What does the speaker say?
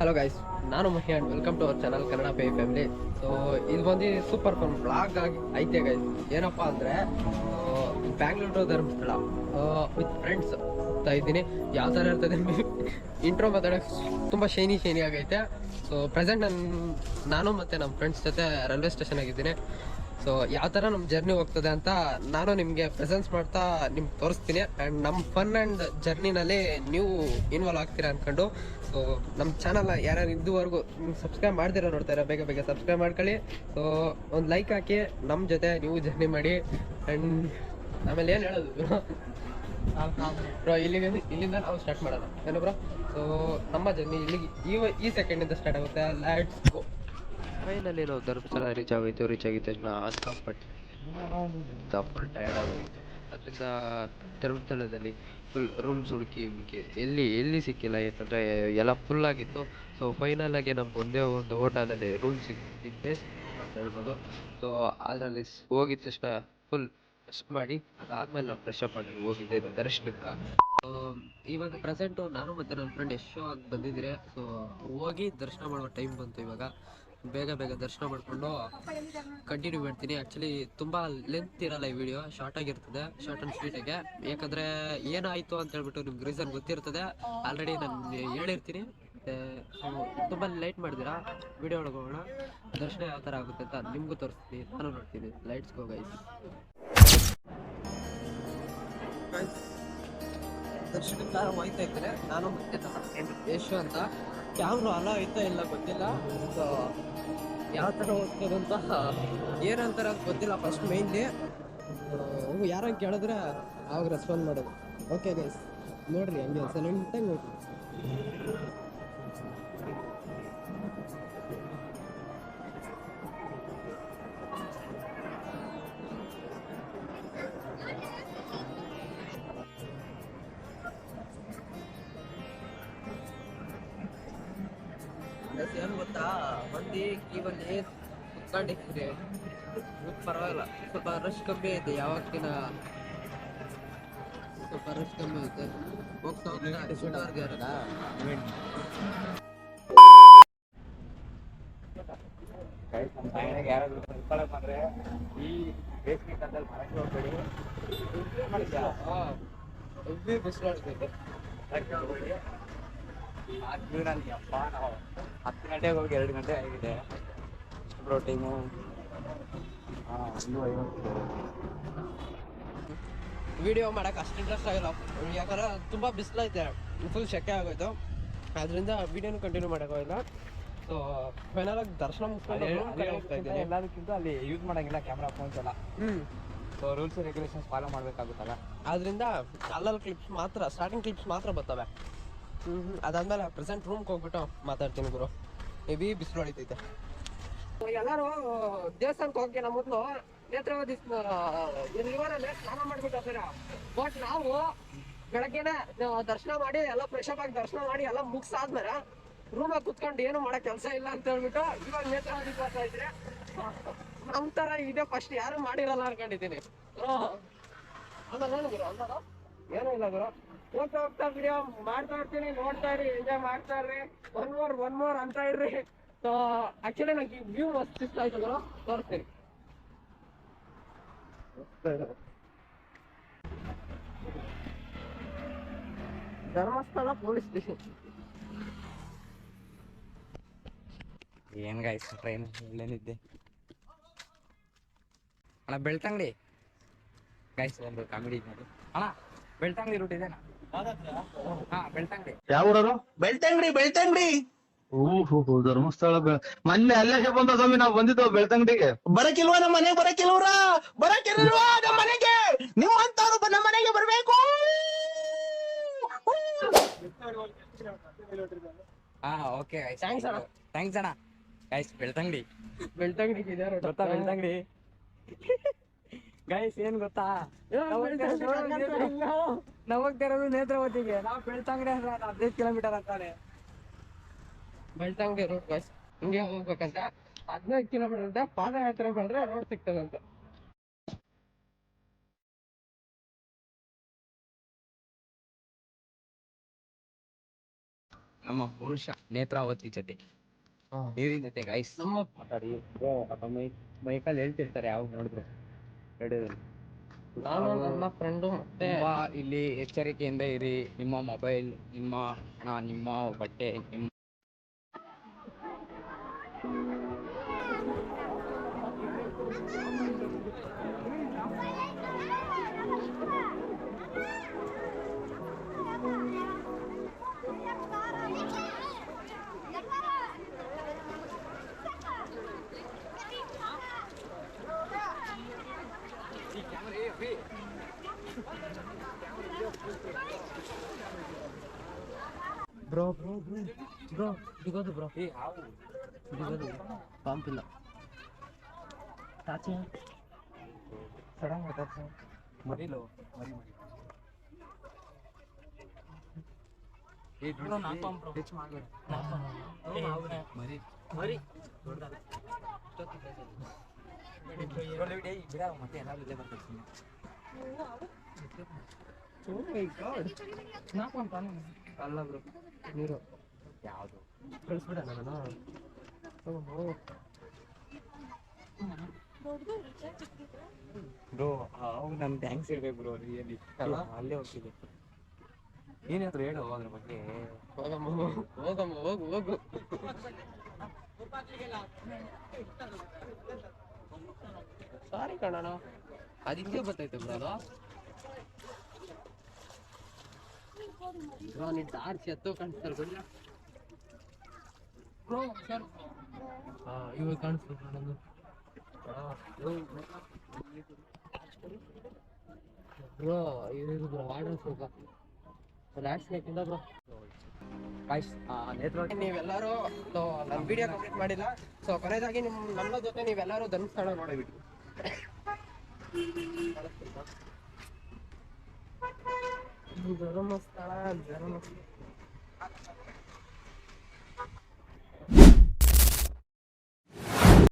Hello guys, ನಾನು Mahi and welcome to our channel Kannada pay family. So ಇದು ಬಂದು super fun blog ಆಗಿ ಐತೆ ಗೈಸ್. ಏನಪ್ಪಾ ಅಂದರೆ Bangalore to Dharmasthala with friends ಇದ್ದೀನಿ. ಯಾವ ಥರ ಇರ್ತದೆ ಇಂಟ್ರೋ ಮಾತಾಡೋಕ್ಕೆ ತುಂಬ ಶೈನಿ ಆಗೈತೆ. ಸೊ ಪ್ರೆಸೆಂಟ್ ನಾನು ಮತ್ತು ನಮ್ಮ ಫ್ರೆಂಡ್ಸ್ ಜೊತೆ ರೈಲ್ವೆ ಸ್ಟೇಷನ್ ಆಗಿದ್ದೀನಿ. ಸೊ ಯಾವ ಥರ ನಮ್ಮ ಜರ್ನಿ ಹೋಗ್ತದೆ ಅಂತ ನಾನು ನಿಮಗೆ ಪ್ರೆಸೆನ್ಸ್ ಮಾಡ್ತಾ ನಿಮ್ಗೆ ತೋರಿಸ್ತೀನಿ. ಆ್ಯಂಡ್ ನಮ್ಮ ಫನ್ ಆ್ಯಂಡ್ ಜರ್ನಿನಲ್ಲಿ ನೀವು ಇನ್ವಾಲ್ವ್ ಆಗ್ತೀರಾ ಅಂದ್ಕೊಂಡು. ಸೊ ನಮ್ಮ ಚಾನಲ್ ಯಾರ್ಯಾರು ಇದುವರೆಗೂ ಸಬ್ಸ್ಕ್ರೈಬ್ ಮಾಡ್ದಿರೋ ನೋಡ್ತಾರೆ, ಬೇಗ ಬೇಗ ಸಬ್ಸ್ಕ್ರೈಬ್ ಮಾಡ್ಕೊಳ್ಳಿ. ಸೊ ಒಂದು ಲೈಕ್ ಹಾಕಿ ನಮ್ಮ ಜೊತೆ ನೀವು ಜರ್ನಿ ಮಾಡಿ. ಆ್ಯಂಡ್ ಆಮೇಲೆ ಏನು ಹೇಳೋದು ಬ್ರೋ, ಇಲ್ಲಿಂದ ನಾವು ಸ್ಟಾರ್ಟ್ ಮಾಡೋಣ ಏನು ಬ್ರೋ. ಸೊ ನಮ್ಮ ಜರ್ನಿ ಇಲ್ಲಿಗೆ ಈ ಸೆಕೆಂಡಿಂದ ಸ್ಟಾರ್ಟ್ ಆಗುತ್ತೆ. Let's go. ಫೈನಲಿ ನಾವು ಧರ್ಮಸ್ಥಳ ರೀಚ್ ಆಗಿದ ತಕ್ಷಣ ಫುಲ್ ಟಯರ್ಡ್ ಆಗೋಗಿತ್ತು. ಅದರಿಂದ ಧರ್ಮಸ್ಥಳದಲ್ಲಿ ಫುಲ್ ರೂಮ್ಸ್ ಹುಡುಕಿ ಎಲ್ಲಿ ಸಿಕ್ಕಿಲ್ಲ, ಯಾಕಂದರೆ ಎಲ್ಲ ಫುಲ್ ಆಗಿತ್ತು. ಸೊ ಫೈನಲ್ ಆಗಿ ನಮ್ಗೆ ಒಂದೇ ಒಂದು ಹೋಟೆಲಲ್ಲಿ ರೂಮ್ ಸಿಕ್ಕಿದ್ದೆ ಅಂತ ಹೇಳ್ಬೋದು. ಸೊ ಅದರಲ್ಲಿ ಹೋಗಿದ ತಕ್ಷಣ ಫುಲ್ ರೆಸ್ಟ್ ಮಾಡಿ ಅದಾದಮೇಲೆ ನಾವು ಫ್ರೆಶ್ ಅಪ್ ಆಗಿ ಹೋಗಿದ್ದೆ ದರ್ಶನಕ್ಕೆ. ಇವಾಗ ಪ್ರೆಸೆಂಟು ನಾನು ಮತ್ತು ನನ್ನ ಫ್ರೆಂಡ್ ಯಶೋ ಅಂತ ಬಂದಿದ್ದೀರಿ. ಸೊ ಹೋಗಿ ದರ್ಶನ ಮಾಡೋ ಟೈಮ್ ಬಂತು. ಇವಾಗ ಬೇಗ ದರ್ಶನ ಮಾಡಿಕೊಂಡು ಕಂಟಿನ್ಯೂ ಮಾಡ್ತೀನಿ. ಆ್ಯಕ್ಚುಲಿ ತುಂಬ ಲೆಂತ್ ಇರಲ್ಲ ಈ ವಿಡಿಯೋ, ಶಾರ್ಟ್ ಆಗಿರ್ತದೆ, ಶಾರ್ಟ್ ಆ್ಯಂಡ್ ಸ್ವೀಟಾಗೆ. ಯಾಕಂದರೆ ಏನಾಯಿತು ಅಂತ ಹೇಳ್ಬಿಟ್ಟು ನಿಮ್ಗೆ ರೀಸನ್ ಗೊತ್ತಿರ್ತದೆ, ಆಲ್ರೆಡಿ ನಾನು ಹೇಳಿರ್ತೀನಿ. ತುಂಬ ಲೈಟ್ ಮಾಡ್ತೀರಾ. ವಿಡಿಯೋ ಒಳಗೆ ಹೋಗೋಣ, ದರ್ಶನ ಯಾವ ಥರ ಆಗುತ್ತೆ ಅಂತ ನಿಮಗೂ ತೋರಿಸ್ತೀನಿ, ನಾನು ನೋಡ್ತೀನಿ. Lights go guys. ದರ್ಶನಕ್ಕೆ ಹೋಯ್ತಾ ಇದ್ದಾರೆ ನಾನು ಮತ್ತೆ ಯಶು ಅಂತ. ಕ್ಯಾಮ್ರಾ ಅಲ್ಲ ಐತಾ ಇಲ್ಲ ಗೊತ್ತಿಲ್ಲ. ಸೊ ಯಾವ ಥರ ಹೋಗ್ತದಂತ ಏನಂತಾರೆ ಅಂತ ಗೊತ್ತಿಲ್ಲ. ಫಸ್ಟ್ ಮೈನ್ಲಿ ಯಾರೋ ಕೇಳಿದ್ರೆ ಆವಾಗ ರೆಸ್ಪಾನ್ಸ್ ಮಾಡೋದು. ಓಕೆ ಗೈಸ್, ನೋಡ್ರಿ ಹಂಗೆ ಸೈಲೆಂಟಾಗಿ ನೋಡ್ರಿ. ಏನು ಗೊತ್ತಾ, ಮಂದಿ ಕೀವಲ್ಲಿ ಕುತ್ಕೊಂಡಿರ್ತೀರಿ, ಪರವಾಗಿಲ್ಲ. ಸ್ವಲ್ಪ ರಶ್ ಕಮ್ಮಿ ಐತೆ, ಯಾವತ್ತಿನ ಸ್ವಲ್ಪ ರಶ್ ಕಮ್ಮಿ ಐತೆ. ಹೋಗ್ತಾ ಬಂದ್ರೆ ಈ ಬೇಸಿಗೆ ಕಾಲದಲ್ಲಿ ಮನೆಗೆ ಹೋಗ್ಬೇಡಿ, ಬಿಸಿಲಾಡ್ತೈತೆ. ಅಪ್ಪ ನಾವು 10 ಗಂಟೆಗೆ ಹೋಗಿ 2 ಗಂಟೆ ಆಗಿದೆ. ಇಷ್ಟು ಪ್ರೋಟೀನು 150. ವಿಡಿಯೋ ಮಾಡಕ್ಕೆ ಅಷ್ಟು ಇಂಟ್ರೆಸ್ಟ್ ಆಗಿಲ್ಲ, ಯಾಕಂದ್ರೆ ತುಂಬ ಬಿಸಿಲೈತೆ, ಫುಲ್ ಸೆಕೆ ಆಗೋಯ್ತು. ಅದರಿಂದ ವಿಡಿಯೋನು ಕಂಟಿನ್ಯೂ ಮಾಡೋಕ್ಕಾಗಿಲ್ಲ. ಸೊ ಫೈನಲ್ ಆಗಿ ದರ್ಶನ ಮುಗಿಸ್ಕೊಂಡು ಹೋಗ್ತಾ ಇದ್ದೀನಿ. ಎಲ್ಲದಕ್ಕಿಂತ ಅಲ್ಲಿ ಯೂಸ್ ಮಾಡೋಂಗಿಲ್ಲ ಕ್ಯಾಮ್ರಾ ಫೋನ್ಸ್ ಎಲ್ಲ. ಸೊ ರೂಲ್ಸ್ ರೆಗ್ಯುಲೇಷನ್ಸ್ ಫಾಲೋ ಮಾಡಬೇಕಾಗುತ್ತಲ್ಲ. ಆದ್ದರಿಂದ ಅಲ್ಲಲ್ಲಿ ಕ್ಲಿಪ್ಸ್ ಮಾತ್ರ, ಸ್ಟಾರ್ಟಿಂಗ್ ಕ್ಲಿಪ್ಸ್ ಮಾತ್ರ ಬರ್ತವೆ. ಅದಾದ್ಮೇಲೆ ಪ್ರೆಸೆಂಟ್ ರೂಮ್ಗೆ ಹೋಗ್ಬಿಟ್ಟು ಮಾತಾಡ್ತೀನಿ ಗುರು. ಹೆವಿ ಬಿಸಿಲು ಹೊಡಿತೈತೆ. ಎಲ್ಲರೂ ದೇವಸ್ಥಾನಕ್ಕೆ ಹೋಗಿ ನಮ್ಮ ಮೊದಲು ನೇತ್ರಾವತಿ ರಿವರಲ್ಲಿ ಸ್ನಾನ ಮಾಡಿಬಿಟ್ಟು, ಬಟ್ ನಾವು ಬೆಳಗ್ಗೆನೆ ದರ್ಶನ ಮಾಡಿ ಎಲ್ಲ ಫ್ರೆಶ್ ಅಪ್ ಆಗಿ ದರ್ಶನ ಮಾಡಿ ಎಲ್ಲ ಮುಗಿಸಾದ್ಮೇಲೆ ರೂಮಾಗಿ ಕುತ್ಕೊಂಡು ಏನು ಮಾಡೋ ಕೆಲಸ ಇಲ್ಲ ಅಂತ ಹೇಳ್ಬಿಟ್ಟು ಇವಾಗ ನೇತ್ರಾವತಿ ಬರ್ತಾ ಇದ್ರೆ ನಮ್ಮ ಥರ ಇದೆ. ಫಸ್ಟ್ ಯಾರು ಮಾಡಿರಲ್ಲ ಅನ್ಕೊಂಡಿದ್ದೀನಿ. ಆಮೇಲೆ ಗುರು ಅನ್ನೋದು ಏನೂ ಇಲ್ಲ ಗುರು. ಹೋಗ್ತಾ ವಿಡಿಯೋ ಮಾಡ್ತಾ ಇರ್ತೀನಿ, ನೋಡ್ತಾ ಇರಿ, ಎಂಜಾಯ್ ಮಾಡ್ತಾ ಇರ್ರಿ. ಒನ್ ಮೋರ್ ಅಂತ ಇರ್ರಿ. ಸೊ ಆಕ್ಚುಲಿ ನಂಗೆ ಈ ವ್ಯೂ ಮಸ್ತ್ ಇಷ್ಟ ಆಯ್ತು ಗುರು, ತೋರಿಸ್ತೀನಿ. Dharmasthala police station. ಏನ್ ಗಾಯ್ಸ್, ಟ್ರೈನ್ ಒಳ್ಳೆನಿದ್ದೆ ಅಣ್ಣ. ಬೆಳ್ತಂಗಡಿ ಗೈಸ್ ಒಂದು ಕಾಮಿಡಿ ನೋಡಿ ಅಣ್ಣ. ಬೆಳ್ತಂಗಡಿ ರೂಟ್ ಇದೆನಾ? ಬೆಳ್ತಂಗಡಿ ಯಾವ ಊರವರು? ಬೆಳ್ತಂಗಡಿ. ಓಹೋ, ಧರ್ಮಸ್ಥಳ ಮೊನ್ನೆ ಅಲ್ಲೇ ಬಂದ ಸ್ವಾಮಿ, ನಾವು ಬಂದಿದ್ದೋ ಬೆಳ್ತಂಗಡಿಗೆ. ಬರಕಿಲ್ವಾ ನಮ್ಮ ಮನೆಗೆ? ಬರಕಿಲ್ವಾ ನಮ್ಮ ಮನೆಗೆ? ನಿಮ್ಮಂತವ್ರು ನಮ್ಮ ಮನೆಗೆ ಬರ್ಬೇಕು. ಓಕೆ ಗೈಸ್, ಥ್ಯಾಂಕ್ಸ್ ಅಣ್ಣ. ಗೈಸ್ ಬೆಳ್ತಂಗಡಿ ಗೊತ್ತಾ? ಬೆಳ್ತಂಗಡಿ ಗೈಸ್ ಏನ್ ಗೊತ್ತಾ, ನಾವು ಹೋಗ್ತಾ ಇರೋದು ನೇತ್ರಾವತಿಗೆ. ನಾವು ಬೆಳ್ತಂಗಡಿ ಅಂದ್ರೆ 15 ಕಿಲೋಮೀಟರ್ ಅಂತಾನೆ. ಬೆಳ್ತಂಗಡಿ ರೋಡ್ ಗೈಸ್, ಹಿಂಗೆ ಹೋಗ್ಬೇಕಂತ 15 ಕಿಲೋಮೀಟರ್ ಅಂತ ಪಾದಯಾತ್ರೆ ಬಂದ್ರೆ ರೋಡ್ ಸಿಗ್ತದಂತ. ನಮ್ಮ ಪುರುಷ ನೇತ್ರಾವತಿ ಜೊತೆ ನೀರಿನ ಜೊತೆ ಗೈಸ್ ನಮ್ಮ ಮಾತಾಡಿ ಮೈಕಲ್ಲಿ ಹೇಳ್ತಿರ್ತಾರೆ ಯಾವ ನೋಡಿದ್ರು ರೇಡಿಯೋದಲ್ಲಿ. ನಾನು ನನ್ನ ಫ್ರೆಂಡು ಮತ್ತೆ ತುಂಬಾ ಇಲ್ಲಿ ಎಚ್ಚರಿಕೆಯಿಂದ ಇರಿ. ನಿಮ್ಮ ಮೊಬೈಲ್, ನಿಮ್ಮ ಹಣ, ನಿಮ್ಮ ಬಟ್ಟೆ, ನಿಮ್ಮ ಬ್ರೋ ದಿಗೋದು ಬ್ರೋ ದಿಗೋದು ಪಂಪಿಲ್ಲ ಚಾಚಿ ಸಡನ್ ಮರಿಲು ಮರಿ ಹೆಚ್ಚು ಮಾಡ್ಬೇಡ ಮರಿ ಮರಿ ಬಿಡ ಮತ್ತೆ ಏನಾದ್ರು ಇಲ್ಲೇ ಬರ್ತೀನಿ. ಅಲ್ಲ ಬ್ರೋ ನೀರು ಯಾವುದು ಕಳಿಸ್ಬಿಡ ನಾನು ಬ್ರೋ ಅವಾಗ ನನ್ ಥ್ಯಾಂಕ್ಸ್ ಇರ್ಬೇಕು ಬ್ರೋ ರಿಯಲಿ. ಅಲ್ಲೇ ಹೋಗ್ತಿದೆ ಏನಾದ್ರು ಹೇಳು ಅದ್ರ ಬಗ್ಗೆ. ಹೋಗು ಸಾರಿ ಕಣಣ ಅದಕ್ಕೆ ಗೊತ್ತಾಯ್ತು ಬ್ರೋ ಅದು ಬ್ರೋ ನೀನ್ ಟಾರ್ಚ್ ಎತ್ತು ಕಾಣಿಸ್ತಾರೆ ಬಿಡ ಬ್ರೋ ಸರ್ ಇವಾಗ ಕಾಣಿಸ್ತು ನಂದು ಬ್ರೋ ಇದು ಬ್ರೋ ಆರ್ಡರ್ ಸ್ವಲ್ಪ ಲ್ಯಾಡ್ಸ್ ಬೇಕಿಲ್ಲ ಬ್ರೋ ನೀವೆಲ್ಲರೂ ನನ್ನ ವಿಡಿಯೋ ಕಂಪ್ಲೀಟ್ ಮಾಡಿಲ್ಲ. ಸೊ ಕೊನೆಯದಾಗಿ ನನ್ನ ಜೊತೆ ನೀವೆಲ್ಲರೂ ಧರ್ಮಸ್ಥಳ ನೋಡಬಿಟ್ಟು ಧರ್ಮಸ್ಥಳ